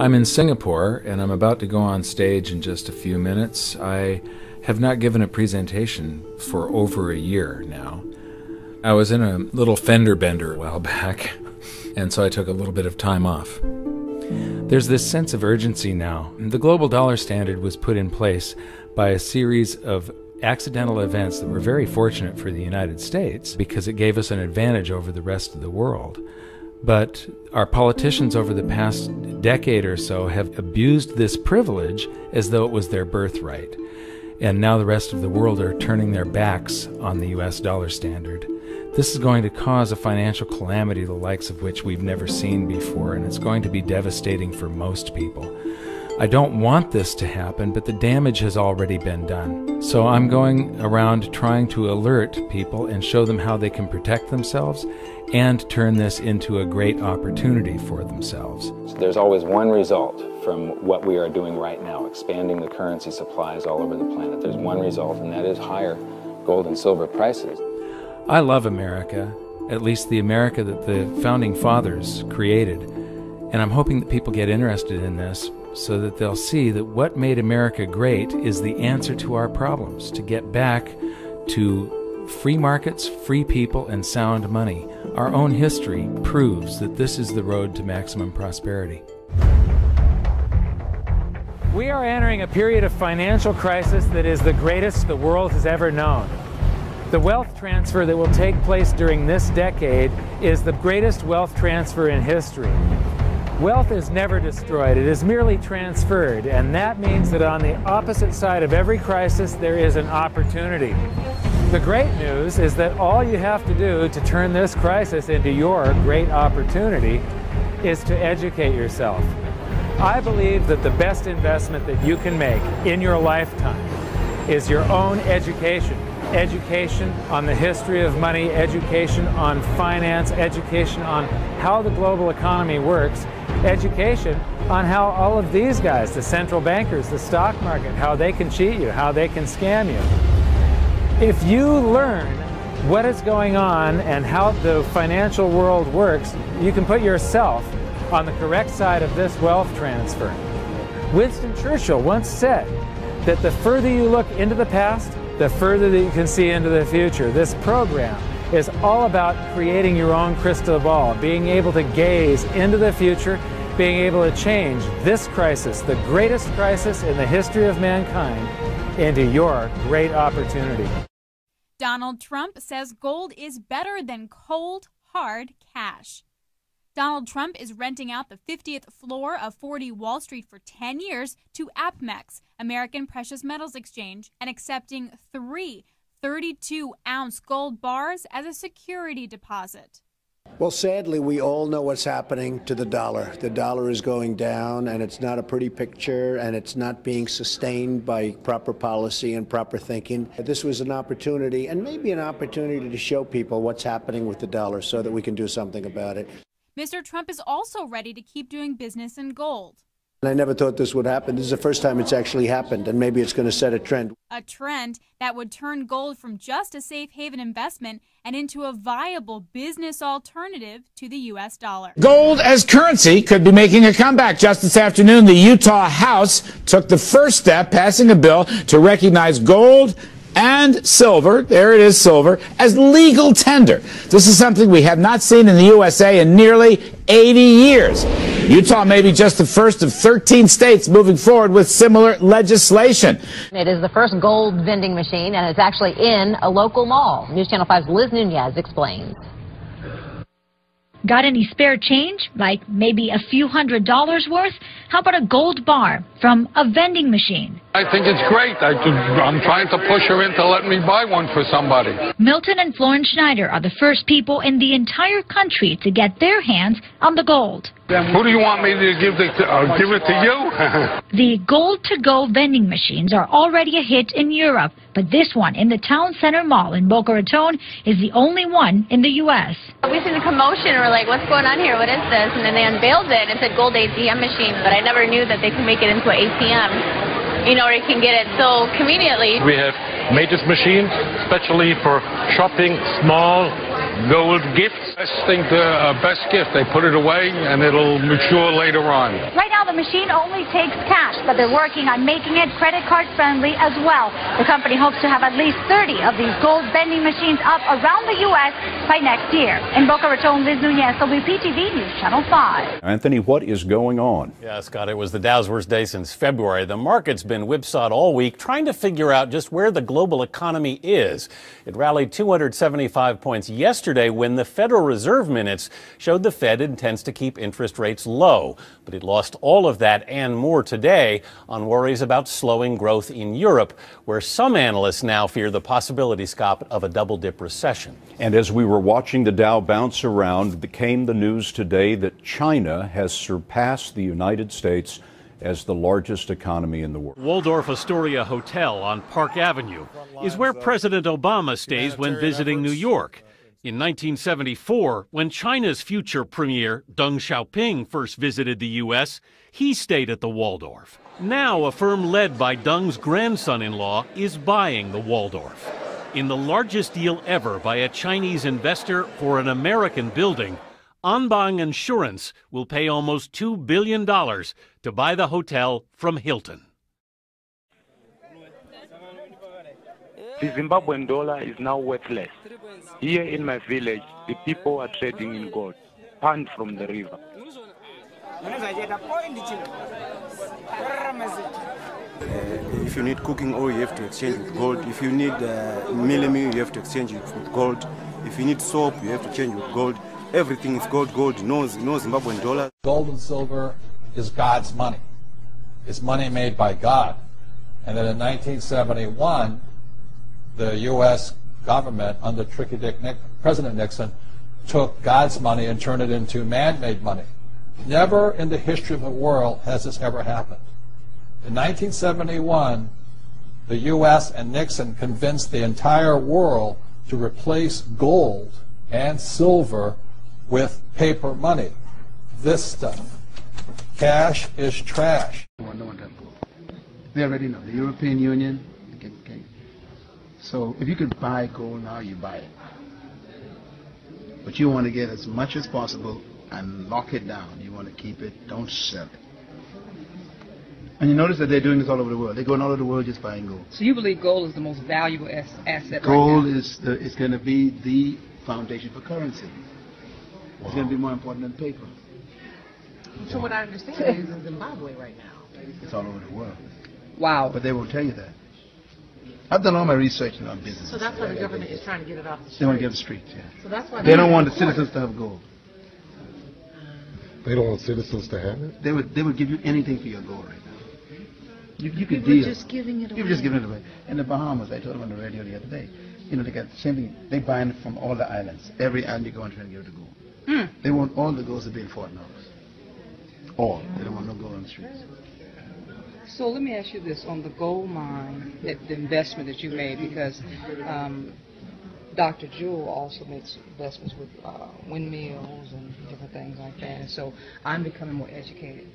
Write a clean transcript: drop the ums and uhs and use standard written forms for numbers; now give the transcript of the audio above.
I'm in Singapore, and I'm about to go on stage in just a few minutes. I have not given a presentation for over a year now. I was in a little fender bender a while back, and so I took a little bit of time off. There's this sense of urgency now. The global dollar standard was put in place by a series of accidental events that were very fortunate for the United States because it gave us an advantage over the rest of the world. But our politicians over the past decade or so have abused this privilege as though it was their birthright. And now the rest of the world are turning their backs on the US dollar standard. This is going to cause a financial calamity the likes of which we've never seen before, and it's going to be devastating for most people. I don't want this to happen, but the damage has already been done. So I'm going around trying to alert people and show them how they can protect themselves and turn this into a great opportunity for themselves. There's always one result from what we are doing right now, expanding the currency supplies all over the planet. There's one result, and that is higher gold and silver prices. I love America, at least the America that the Founding Fathers created, and I'm hoping that people get interested in this so that they'll see that what made America great is the answer to our problems, to get back to free markets, free people, and sound money. Our own history proves that this is the road to maximum prosperity. We are entering a period of financial crisis that is the greatest the world has ever known. The wealth transfer that will take place during this decade is the greatest wealth transfer in history. Wealth is never destroyed, it is merely transferred, and that means that on the opposite side of every crisis there is an opportunity. The great news is that all you have to do to turn this crisis into your great opportunity is to educate yourself. I believe that the best investment that you can make in your lifetime is your own education. Education on the history of money, education on finance, education on how the global economy works, education on how all of these guys, the central bankers, the stock market, how they can cheat you, how they can scam you. If you learn what is going on and how the financial world works, you can put yourself on the correct side of this wealth transfer. Winston Churchill once said that the further you look into the past, the further that you can see into the future. This program is all about creating your own crystal ball, being able to gaze into the future, being able to change this crisis, the greatest crisis in the history of mankind, into your great opportunity. Donald Trump says gold is better than cold, hard cash. Donald Trump is renting out the 50th floor of 40 Wall Street for 10 years to APMEX, American Precious Metals Exchange, and accepting 3 32-ounce gold bars as a security deposit. Well, sadly, we all know what's happening to the dollar. The dollar is going down, and it's not a pretty picture, and it's not being sustained by proper policy and proper thinking. This was an opportunity, and maybe an opportunity to show people what's happening with the dollar so that we can do something about it. Mr. Trump is also ready to keep doing business in gold. I never thought this would happen. This is the first time it's actually happened, and maybe it's going to set a trend. A trend that would turn gold from just a safe haven investment and into a viable business alternative to the U.S. dollar. Gold as currency could be making a comeback. Just this afternoon, the Utah House took the first step, passing a bill to recognize gold and silver, there it is, silver, as legal tender. This is something we have not seen in the USA in nearly 80 years. Utah may be just the first of 13 states moving forward with similar legislation. It is the first gold vending machine, and it's actually in a local mall. News Channel 5's Liz Nunez explains. Got any spare change, like maybe a few $100s worth? How about a gold bar from a vending machine? I think it's great. I'm trying to push her into letting me buy one for somebody. Milton and Florence Schneider are the first people in the entire country to get their hands on the gold. Who do you want me to give it to you? The gold-to-go vending machines are already a hit in Europe, but this one in the Town Center Mall in Boca Raton is the only one in the U.S. We seen the commotion, we're like, what's going on here, what is this? And then they unveiled it, and it said gold ATM machine, but I never knew that they could make it into an ATM. You know, where you can get it so conveniently. We have made this machine especially for shopping small Gold gifts, I think the best gift. They put it away and it'll mature later on. Right now, the machine only takes cash, but they're working on making it credit card friendly as well. The company hopes to have at least 30 of these gold vending machines up around the U.S. by next year. In Boca Raton, Liz Nunez, WPTV News Channel 5. Anthony, what is going on? Yeah, Scott, it was the Dow's worst day since February. The market's been whipsawed all week, trying to figure out just where the global economy is. It rallied 275 points yesterday when the Federal Reserve minutes showed the Fed intends to keep interest rates low. But it lost all of that and more today on worries about slowing growth in Europe, where some analysts now fear the possibility, Scott, of a double-dip recession. And as we were watching the Dow bounce around, came the news today that China has surpassed the United States as the largest economy in the world. Waldorf Astoria Hotel on Park Avenue is where President Obama stays when visiting New York. In 1974, when China's future premier Deng Xiaoping first visited the U.S., he stayed at the Waldorf. Now, a firm led by Deng's grandson-in-law is buying the Waldorf. In the largest deal ever by a Chinese investor for an American building, Anbang Insurance will pay almost $2 billion to buy the hotel from Hilton. The Zimbabwean dollar is now worthless. Here in my village, the people are trading in gold, panned from the river. If you need cooking oil, you have to exchange with gold. If you need melamine, you have to exchange it with gold. If you need soap, you have to change with gold. Everything is gold, no Zimbabwean dollar. Gold and silver is God's money. It's money made by God. And then in 1971, the U.S. government under President Nixon took God's money and turned it into man-made money. Never in the history of the world has this ever happened. In 1971, the U.S. and Nixon convinced the entire world to replace gold and silver with paper money. This stuff. Cash is trash. They already know. The European Union. Okay. So if you could buy gold now, you buy it. But you want to get as much as possible and lock it down. You want to keep it, don't sell it. And you notice that they're doing this all over the world. They're going all over the world just buying gold. So you believe gold is the most valuable asset gold right now? is going to be the foundation for currency. Wow. It's going to be more important than paper. So what I understand is in Zimbabwe right now. It's all over the world. Wow. But they won't tell you that. I've done all my research on business. So that's why the government is trying to get it off the streets. They want to get the streets, yeah. So that's why they don't want the citizens to have gold. They don't want citizens to have it? They would give you anything for your gold right now. You could deal. Just giving it away. People just giving it away. In the Bahamas, I told them on the radio the other day, you know, they got the same thing. They buy it from all the islands. Every island you go and try to give it to gold. They want all the gold to be in Fort Knox. All. They don't want no gold on the streets. So let me ask you this, on the gold mine, the investment that you made, because Dr. Jewell also makes investments with windmills and different things like that. And so I'm becoming more educated.